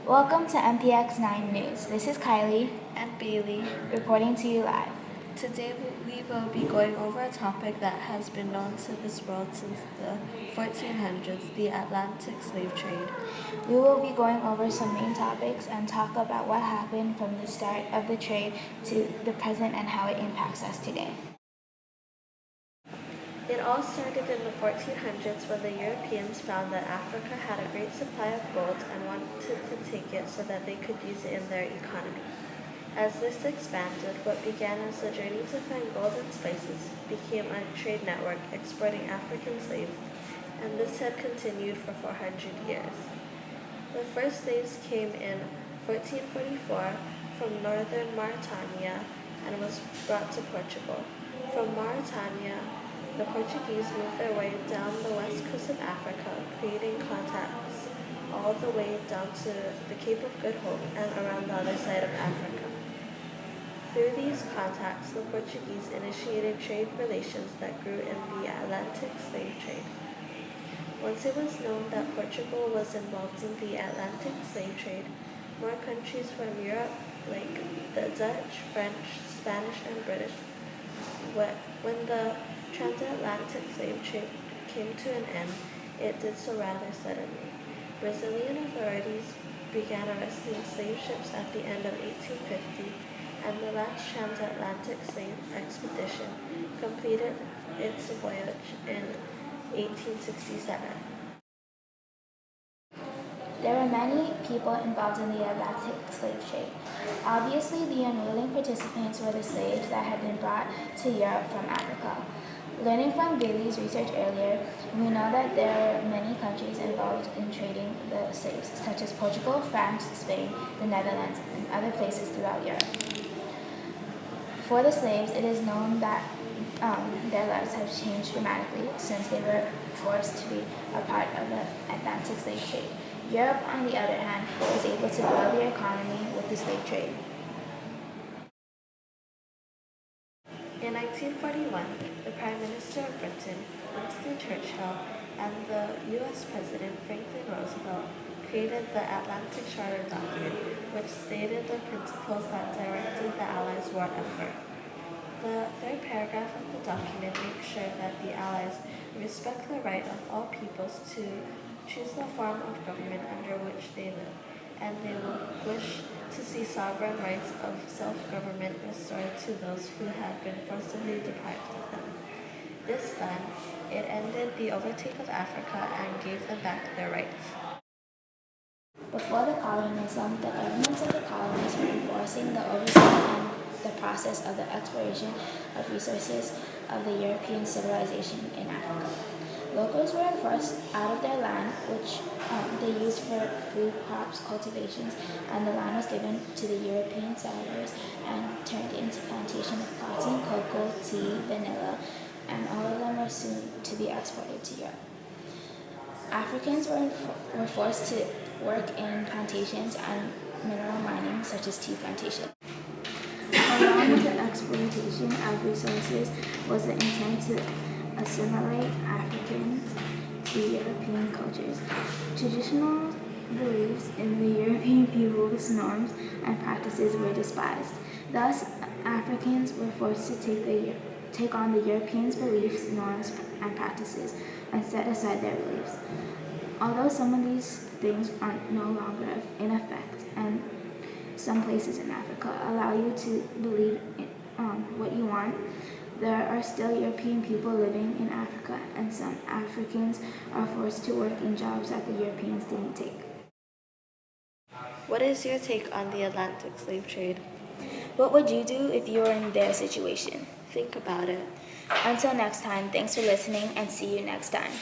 Welcome to MPX 9 News. This is Kylie and Bailey. reporting to you live. Today we will be going over a topic that has been known to this world since the 1400s, the Atlantic slave trade. We will be going over some main topics and talk about what happened from the start of the trade to the present and how it impacts us today. It all started in the 1400s when the Europeans found that Africa had a great supply of gold and wanted to take it so that they could use it in their economy. As this expanded, what began as a journey to find gold and spices became a trade network exporting African slaves, and this had continued for 400 years. The first slaves came in 1444 from northern Mauritania and was brought to Portugal. From Mauritania, the Portuguese moved their way down the west coast of Africa, creating contacts all the way down to the Cape of Good Hope and around the other side of Africa. Through these contacts, the Portuguese initiated trade relations that grew in the Atlantic slave trade. Once it was known that Portugal was involved in the Atlantic slave trade, more countries from Europe, like the Dutch, French, Spanish, and British, when the transatlantic slave trade came to an end, it did so rather suddenly. Brazilian authorities began arresting slave ships at the end of 1850, and the last transatlantic slave expedition completed its voyage in 1867. There were many people involved in the Atlantic slave trade. Obviously, the unwilling participants were the slaves that had been brought to Europe from Africa. Learning from Bailey's research earlier, we know that there were many countries involved in trading the slaves, such as Portugal, France, Spain, the Netherlands, and other places throughout Europe. For the slaves, it is known that their lives have changed dramatically since they were forced to be a part of the Atlantic slave trade. Europe, on the other hand, was able to grow their economy with the slave trade. In 1941, the Prime Minister of Britain, Winston Churchill, and the U.S. President Franklin Roosevelt created the Atlantic Charter document, which stated the principles that directed the Allies' war effort. The third paragraph of the document makes sure that the Allies respect the right of all peoples to choose the form of government under which they live, and they will wish to see sovereign rights of self-government restored to those who have been forcibly deprived of them. This done, it ended the overtake of Africa and gave them back their rights. Before the colonialism, the governments of the colonies were enforcing the oversight and the process of the exploration of resources of the European civilization in Africa. Locals were enforced out of their land, which they used for food crops, cultivations, and the land was given to the European settlers and turned into plantations of cotton, cocoa, tea, vanilla, and all of them were soon to be exported to Europe. Africans were forced to work in plantations and mineral mining, such as tea plantations. Along with the exploitation of resources was the intent to assimilate Africans to European cultures. Traditional beliefs in the European people's norms and practices were despised. Thus, Africans were forced to take on the Europeans' beliefs, norms, and practices and set aside their beliefs. Although some of these things are no longer in effect, and some places in Africa allow you to believe in what you want, there are still European people living in Africa, and some Africans are forced to work in jobs that the Europeans didn't take. What is your take on the Atlantic slave trade? What would you do if you were in their situation? Think about it. Until next time, thanks for listening and see you next time.